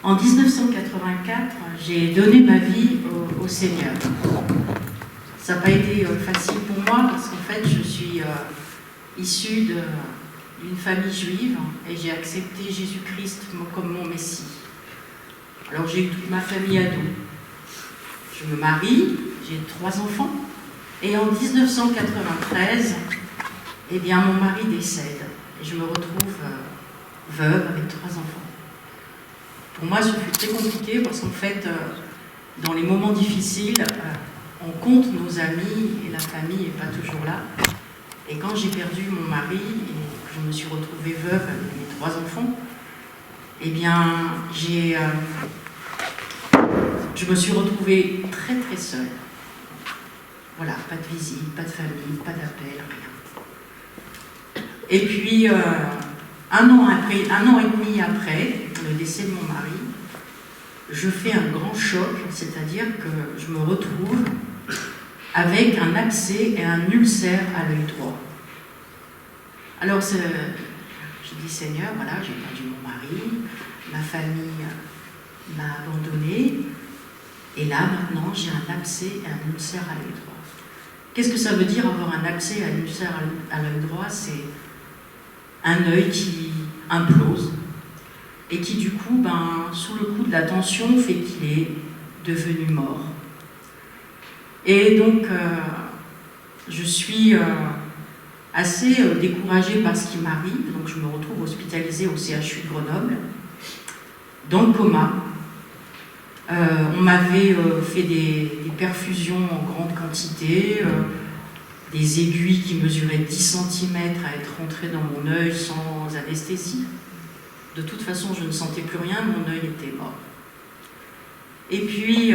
En 1984, j'ai donné ma vie au Seigneur. Ça n'a pas été facile pour moi parce qu'en fait, je suis issue d'une famille juive et j'ai accepté Jésus-Christ comme mon Messie. Alors j'ai eu toute ma famille ado. Je me marie, j'ai 3 enfants et en 1993, eh bien, mon mari décède et je me retrouve veuve avec 3 enfants. Pour moi, ce fut très compliqué parce qu'en fait, dans les moments difficiles, on compte nos amis et la famille n'est pas toujours là. Et quand j'ai perdu mon mari et que je me suis retrouvée veuve avec mes 3 enfants, eh bien, je me suis retrouvée très très seule. Voilà, pas de visite, pas de famille, pas d'appel, rien. Et puis, un an et demi après le décès de mon mari, je fais un grand choc, c'est-à-dire que je me retrouve avec un abcès et un ulcère à l'œil droit. Alors, j'ai dit, Seigneur, voilà, j'ai perdu mon mari, ma famille m'a abandonnée, et là, maintenant, j'ai un abcès et un ulcère à l'œil droit. Qu'est-ce que ça veut dire avoir un abcès et un ulcère à l'œil droit? C'est un œil qui implose et qui, du coup, sous le coup de la tension, fait qu'il est devenu mort. Et donc, je suis assez découragée par ce qui m'arrive, donc je me retrouve hospitalisée au CHU de Grenoble, dans le coma. On m'avait fait des perfusions en grande quantité, des aiguilles qui mesuraient 10 cm à être rentrées dans mon œil sans anesthésie. De toute façon, je ne sentais plus rien, mon œil était mort. Et puis,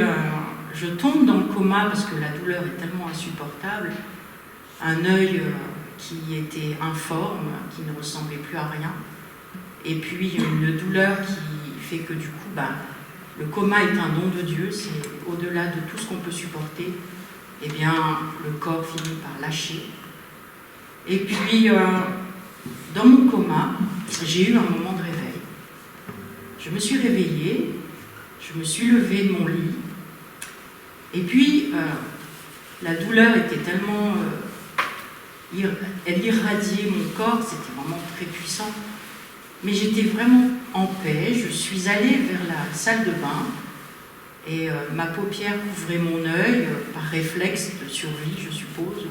je tombe dans le coma parce que la douleur est tellement insupportable. Un œil qui était informe, qui ne ressemblait plus à rien. Et puis, une douleur qui fait que du coup, le coma est un don de Dieu, c'est au-delà de tout ce qu'on peut supporter. Eh bien, le corps finit par lâcher. Et puis, dans mon coma, j'ai eu un moment de réveil. Je me suis réveillée, je me suis levée de mon lit, et puis, la douleur était tellement... elle irradiait mon corps, c'était vraiment très puissant. Mais j'étais vraiment en paix, je suis allée vers la salle de bain, et ma paupière couvrait mon œil, par réflexe de survie, je suppose,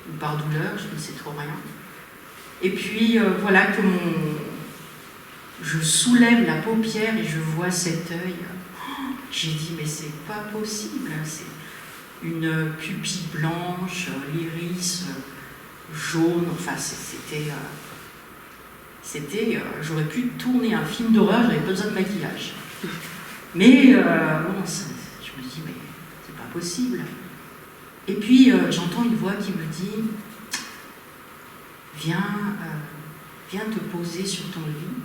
ou par douleur, je ne sais trop rien. Et puis, voilà que je soulève la paupière et je vois cet œil. J'ai dit, mais c'est pas possible, c'est une pupille blanche, l'iris jaune, enfin j'aurais pu tourner un film d'horreur, j'avais pas besoin de maquillage. Mais bon, je me dis, mais c'est pas possible. Et puis j'entends une voix qui me dit, viens te poser sur ton lit.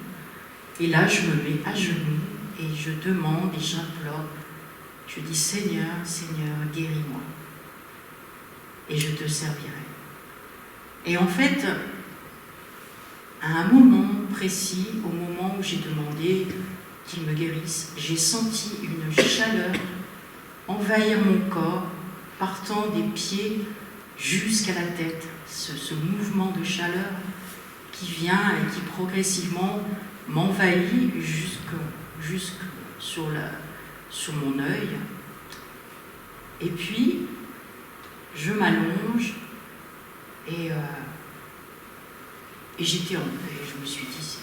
Et là, je me mets à genoux et je demande et j'implore. Je dis, Seigneur, Seigneur, guéris-moi. Et je te servirai. Et en fait, à un moment précis, au moment où j'ai demandé qu'il me guérisse, j'ai senti une chaleur envahir mon corps, partant des pieds jusqu'à la tête. Ce mouvement de chaleur qui vient et qui progressivement m'envahit jusque sur mon œil. Et puis, je m'allonge et j'étais en paix. Je me suis dit,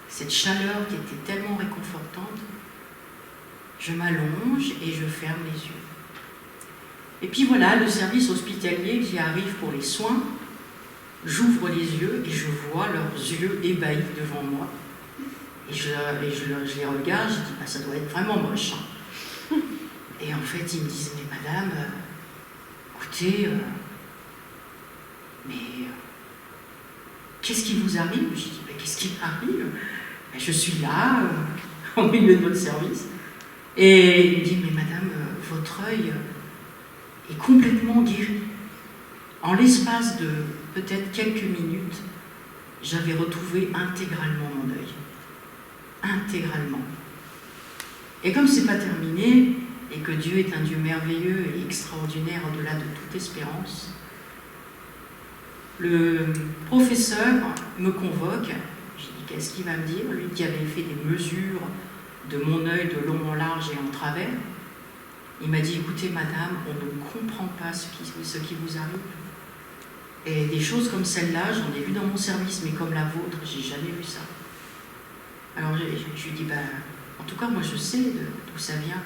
cette chaleur qui était tellement réconfortante, je m'allonge et je ferme les yeux. Et puis voilà, le service hospitalier qui arrive pour les soins, j'ouvre les yeux et je vois leurs yeux ébahis devant moi. Et je les regarde, je dis, ça doit être vraiment moche. Et en fait, ils me disent, mais madame, écoutez, mais qu'est-ce qui vous arrive? Je dis, mais qu'est-ce qui m'arrive? Je suis là, au milieu de votre service. Et il me dit, mais madame, votre œil est complètement guéri. En l'espace de peut-être quelques minutes, j'avais retrouvé intégralement mon œil. Intégralement. Et comme c'est pas terminé, et que Dieu est un Dieu merveilleux et extraordinaire au-delà de toute espérance, le professeur me convoque. J'ai dit, qu'est-ce qu'il va me dire? Lui qui avait fait des mesures de mon œil de long en large et en travers. Il m'a dit, écoutez madame, on ne comprend pas ce qui vous arrive. Et des choses comme celle-là, j'en ai vu dans mon service, mais comme la vôtre, j'ai jamais vu ça. Alors je lui ai dit, ben, en tout cas moi je sais d'où ça vient.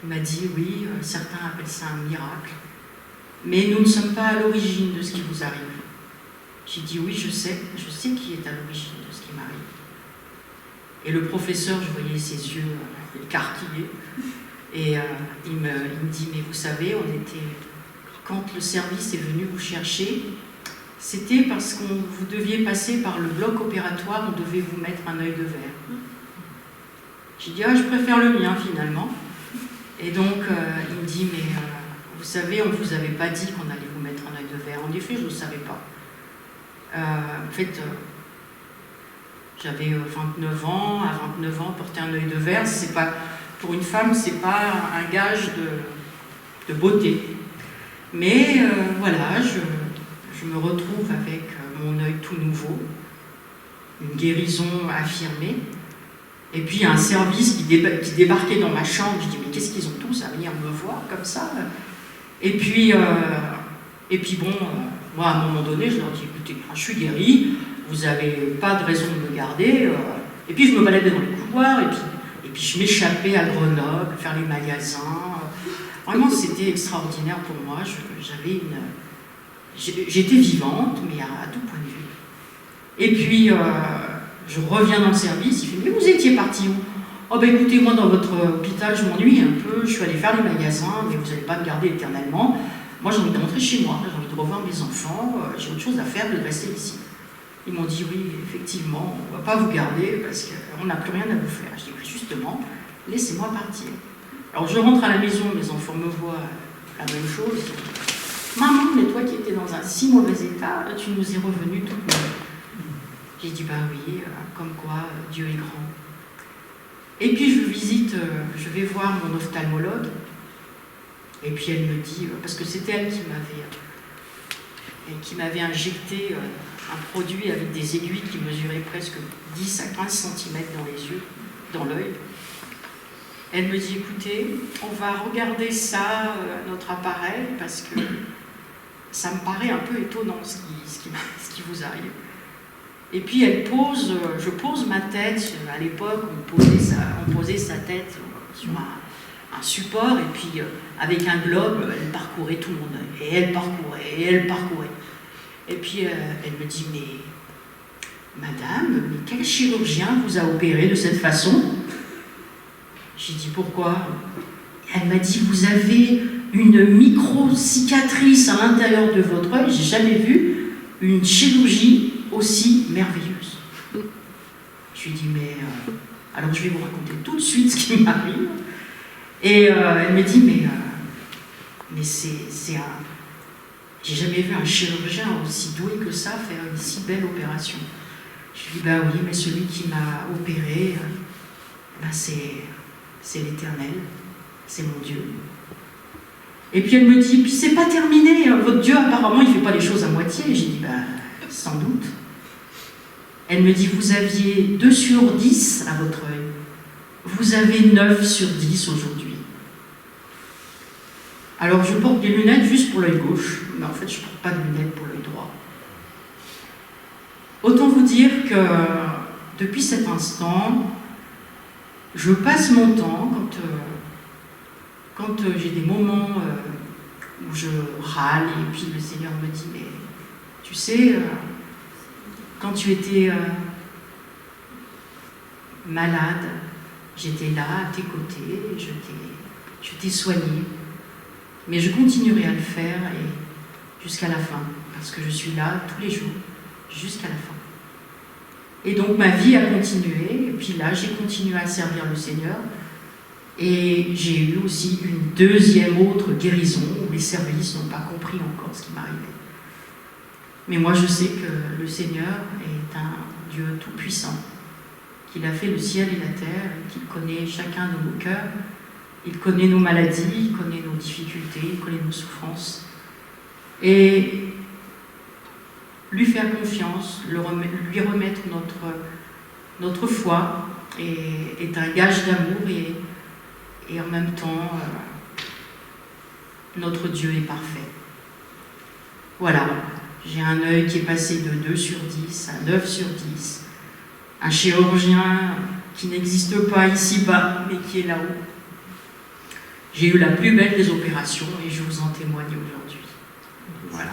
Il m'a dit, oui, certains appellent ça un miracle, mais nous ne sommes pas à l'origine de ce qui vous arrive. J'ai dit, oui, je sais qui est à l'origine de ce qui m'arrive. Et le professeur, je voyais ses yeux écarquillés, et il me dit, mais vous savez, quand le service est venu vous chercher, c'était parce que vous deviez passer par le bloc opératoire, on devait vous mettre un œil de verre. J'ai dit, ah, je préfère le mien finalement. Et donc, il me dit, mais vous savez, on ne vous avait pas dit qu'on allait vous mettre un œil de verre. En effet, je ne le savais pas. En fait, j'avais 29 ans. À 29 ans, porter un œil de verre, c'est pas, pour une femme, c'est pas un gage de beauté. Mais voilà, je me retrouve avec mon œil tout nouveau, une guérison affirmée. Et puis un service qui débarquait dans ma chambre. Je dis, mais qu'est-ce qu'ils ont tous à venir me voir comme ça? Et puis bon, moi à un moment donné, je leur dis, écoutez, je suis guérie, vous n'avez pas de raison de me garder. Et puis je me baladais dans les couloirs, et puis je m'échappais à Grenoble, faire les magasins. Vraiment, c'était extraordinaire pour moi. J'étais vivante, mais à tout point de vue. Et puis, je reviens dans le service, il fait, mais vous étiez parti où? Oh ben écoutez, moi dans votre hôpital, je m'ennuie un peu, je suis allée faire les magasins, mais vous n'allez pas me garder éternellement. Moi j'ai envie de rentrer chez moi, j'ai envie de revoir mes enfants, j'ai autre chose à faire que de rester ici. Ils m'ont dit, oui, effectivement, on ne va pas vous garder parce qu'on n'a plus rien à vous faire. Je dis, mais justement, laissez-moi partir. Alors je rentre à la maison, mes enfants me voient la même chose. Maman, mais toi qui étais dans un si mauvais état, tu nous es revenue toute neuve. J'ai dit, bah oui, comme quoi Dieu est grand. Et puis je vais voir mon ophtalmologue, et puis elle me dit, parce que c'était elle qui m'avait injecté un produit avec des aiguilles qui mesuraient presque 10 à 15 cm dans les yeux, dans l'œil. Elle me dit, écoutez, on va regarder ça, notre appareil, parce que ça me paraît un peu étonnant ce qui vous arrive. Et puis je pose ma tête, à l'époque on posait sa tête sur un support, et puis avec un globe, elle parcourait tout mon œil, et elle parcourait. Et puis elle me dit, mais madame, mais quel chirurgien vous a opéré de cette façon? J'ai dit, pourquoi? Elle m'a dit, vous avez une micro-cicatrice à l'intérieur de votre œil, j'ai jamais vu une chirurgie aussi merveilleuse. Je lui dis, mais alors je vais vous raconter tout de suite ce qui m'arrive. Et elle me dit, mais c'est un... J'ai jamais vu un chirurgien aussi doué que ça faire une si belle opération. Je lui dis, bah oui, mais celui qui m'a opéré, c'est l'Éternel, c'est mon Dieu. Et puis elle me dit, puis c'est pas terminé, votre Dieu apparemment il fait pas les choses à moitié. J'ai dit, bah sans doute. Elle me dit, vous aviez 2 sur 10 à votre œil, vous avez 9 sur 10 aujourd'hui. Alors je porte des lunettes juste pour l'œil gauche, mais en fait je ne porte pas de lunettes pour l'œil droit. Autant vous dire que depuis cet instant, je passe mon temps, quand j'ai des moments où je râle, et puis le Seigneur me dit, mais tu sais, quand tu étais malade, j'étais là à tes côtés, je t'ai soigné, mais je continuerai à le faire jusqu'à la fin, parce que je suis là tous les jours, jusqu'à la fin. Et donc ma vie a continué, et puis là j'ai continué à servir le Seigneur, et j'ai eu aussi une deuxième autre guérison, où les services n'ont pas compris encore ce qui m'arrivait. Mais moi je sais que le Seigneur est un Dieu tout-puissant, qu'il a fait le ciel et la terre, et qu'il connaît chacun de nos cœurs. Il connaît nos maladies, il connaît nos difficultés, il connaît nos souffrances. Et lui faire confiance, lui remettre notre foi est un gage d'amour et en même temps, notre Dieu est parfait. Voilà, j'ai un œil qui est passé de 2 sur 10 à 9 sur 10, un chirurgien qui n'existe pas ici-bas, mais qui est là-haut. J'ai eu la plus belle des opérations et je vous en témoigne aujourd'hui. Voilà.